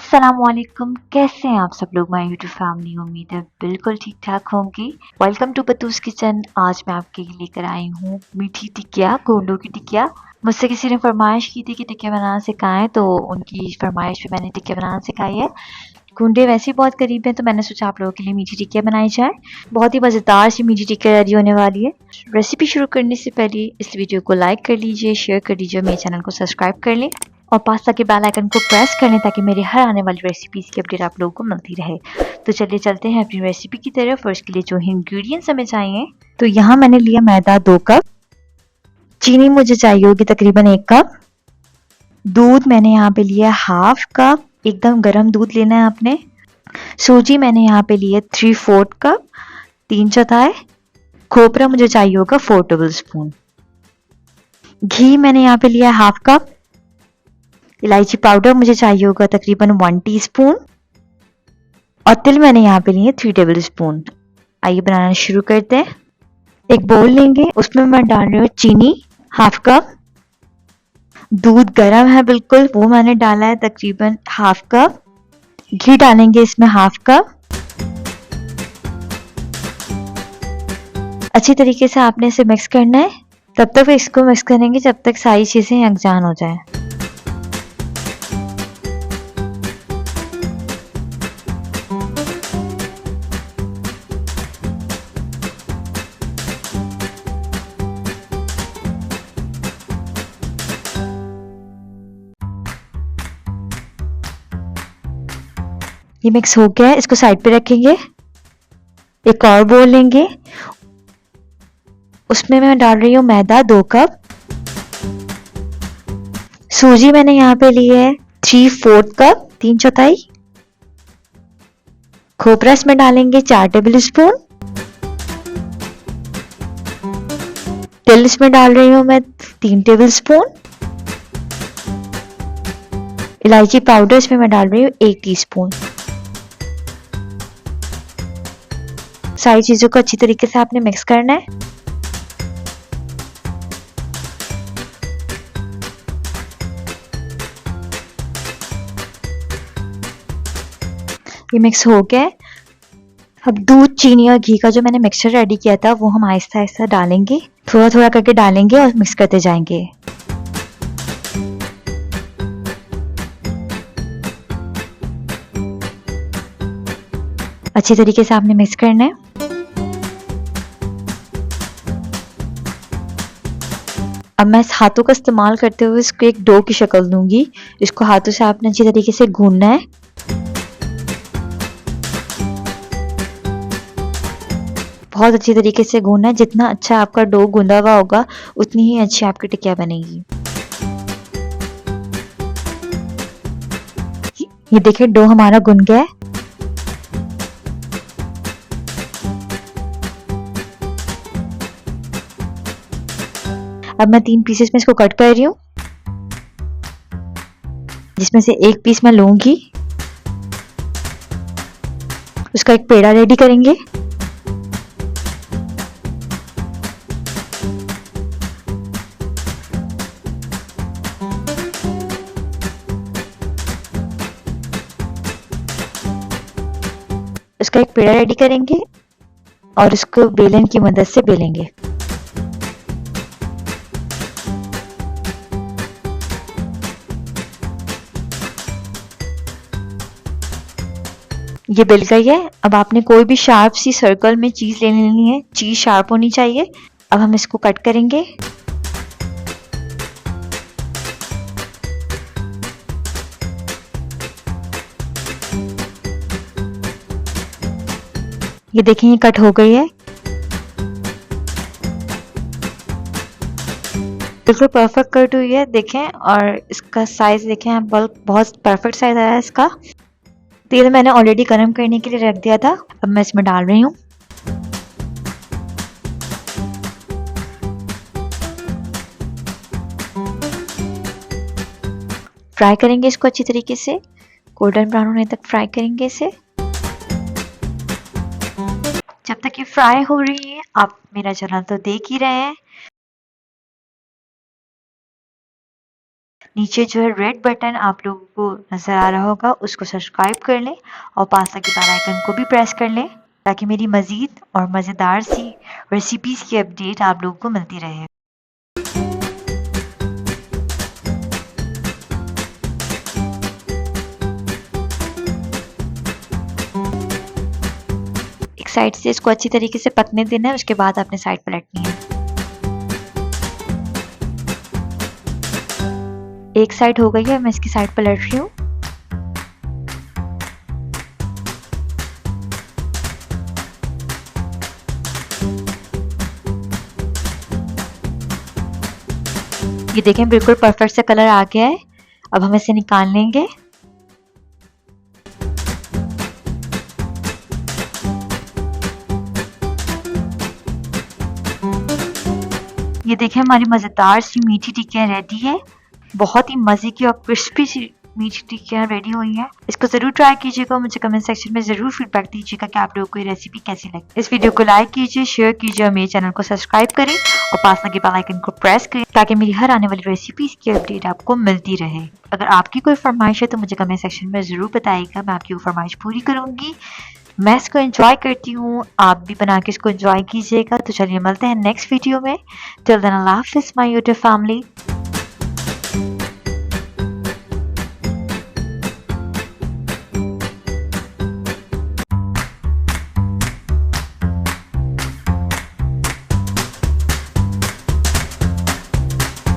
अस्सलामुअलैकुम, कैसे हैं आप सब लोग। माय यूट्यूब फैमिली, उम्मीद है बिल्कुल ठीक ठाक होंगी। वेलकम टू बतूस किचन। आज मैं आपके लिए लेकर आई हूँ मीठी टिकिया, गोंडों की टिकिया। मुझसे किसी ने फरमाइश की थी कि टिकिया बनाना सिखाएं, तो उनकी फरमाइश पे मैंने टिकिया बनाना सिखाई है। गुंडे वैसे ही बहुत करीब हैं, तो मैंने सोचा आप लोगों के लिए मीठी टिकिया बनाई जाए। बहुत ही मज़ेदार सी मीठी टिकिया रेडी होने वाली है। रेसिपी शुरू करने से पहले इस वीडियो को लाइक कर लीजिए, शेयर कर लीजिए, मेरे चैनल को सब्सक्राइब कर लें और पास के बेल आइकन को प्रेस कर लें ताकि मेरे हर आने वाली रेसिपीज़ की अपडेट आप लोगों को मिलती रहे। तो चलिए चलते हैं अपनी रेसिपी की तरफ। और इसके लिए जो इंग्रेडिएंट्स हमें चाहिए, तो यहाँ मैंने लिया मैदा 2 कप, चीनी मुझे चाहिए होगी तकरीबन 1 कप, दूध मैंने यहाँ पे लिया हाफ कप, एकदम गर्म दूध लेना है आपने। सूजी मैंने यहाँ पे लिया 3/4 कप, 3/4। खोपरा मुझे चाहिए होगा 4 टेबल स्पून। घी मैंने यहाँ पे लिया हाफ कप। इलायची पाउडर मुझे चाहिए होगा तकरीबन 1 टीस्पून। और तिल मैंने यहाँ पे लिए 3 टेबल स्पून। आइए बनाना शुरू करते हैं। एक बोल लेंगे, उसमें मैं डाल रही हूँ चीनी हाफ कप। दूध गर्म है बिल्कुल, वो मैंने डाला है तकरीबन हाफ कप। घी डालेंगे इसमें हाफ कप। अच्छी तरीके से आपने इसे मिक्स करना है। तब तक इसको मिक्स करेंगे जब तक सारी चीजें यकजान हो जाए। ये मिक्स हो गया है, इसको साइड पे रखेंगे। एक और बोल लेंगे, उसमें मैं डाल रही हूँ मैदा 2 कप। सूजी मैंने यहाँ पे ली है 3/4 कप, 3/4। खोपरा इसमें डालेंगे 4 टेबल स्पून। तिल इसमें डाल रही हूँ मैं 3 टेबल स्पून। इलायची पाउडर इसमें मैं डाल रही हूँ 1 टीस्पून। सारी चीजों को अच्छी तरीके से आपने मिक्स करना है। ये मिक्स हो गया है। अब दूध, चीनी और घी का जो मैंने मिक्सचर रेडी किया था वो हम आहिस्ता आहिस्ता डालेंगे, थोड़ा थोड़ा करके डालेंगे और मिक्स करते जाएंगे। अच्छी तरीके से आपने मिक्स करना है। अब मैं इस हाथों का इस्तेमाल करते हुए इसको एक डो की शक्ल दूंगी। इसको हाथों से आपने अच्छी तरीके से गूंदना है। बहुत अच्छी तरीके से गूंदना है। जितना अच्छा आपका डो गूंदा हुआ होगा उतनी ही अच्छी आपकी टिकिया बनेगी। ये देखिए डो हमारा गुन गया है। अब मैं 3 पीसेस में इसको कट कर रही हूँ, जिसमें से एक पीस मैं लूंगी। उसका एक पेड़ा रेडी करेंगे। उसका एक पेड़ा रेडी करेंगे और उसको बेलन की मदद से बेलेंगे। ये बिल गई है। अब आपने कोई भी शार्प सी सर्कल में चीज ले लेनी है, चीज शार्प होनी चाहिए। अब हम इसको कट करेंगे। ये देखें, ये कट हो गई है, बिल्कुल परफेक्ट कट हुई है। देखें, और इसका साइज देखें आप, बहुत परफेक्ट साइज आया है इसका। तेल मैंने ऑलरेडी गर्म करने के लिए रख दिया था। अब मैं इसमें डाल रही हूँ। फ्राई करेंगे इसको अच्छी तरीके से, गोल्डन ब्राउन होने तक फ्राई करेंगे इसे। जब तक ये फ्राई हो रही है आप मेरा चैनल तो देख ही रहे हैं। नीचे जो है रेड बटन आप लोगों को नज़र आ रहा होगा, उसको सब्सक्राइब कर लें और पास के बेल आइकन को भी प्रेस कर लें ताकि मेरी मज़ीद और मज़ेदार सी रेसिपीज़ की अपडेट आप लोगों को मिलती रहे। एक साइड से इसको अच्छी तरीके से पकने देना है, उसके बाद आपने साइड पलटनी है। एक साइड हो गई है, मैं इसकी साइड पलट रही हूँ। ये देखें बिल्कुल परफेक्ट सा कलर आ गया है। अब हम इसे निकाल लेंगे। ये देखें हमारी मज़ेदार सी मीठी टिक्कियाँ रेडी है। बहुत ही मज़े की और क्रिस्पी सी मीठी टिक्कियाँ रेडी हुई हैं। इसको ज़रूर ट्राई कीजिएगा, मुझे कमेंट सेक्शन में ज़रूर फीडबैक दीजिएगा कि आप लोगों को ये रेसिपी कैसी लगी। इस वीडियो को लाइक कीजिए, शेयर कीजिए और मेरे चैनल को सब्सक्राइब करें और पास लगे बेल आइकन को प्रेस करें ताकि मेरी हर आने वाली रेसिपीज़ की अपडेट आपको मिलती रहे। अगर आपकी कोई फरमाइश है तो मुझे कमेंट सेक्शन में ज़रूर बताइएगा, मैं आपकी वो फरमाइश पूरी करूँगी। मैं इसको एंजॉय करती हूँ, आप भी बना के इसको एंजॉय कीजिएगा। तो चलिए मिलते हैं नेक्स्ट वीडियो में। टिल देन अल्लाह हाफिज़ माय यूट्यूब फैमिली।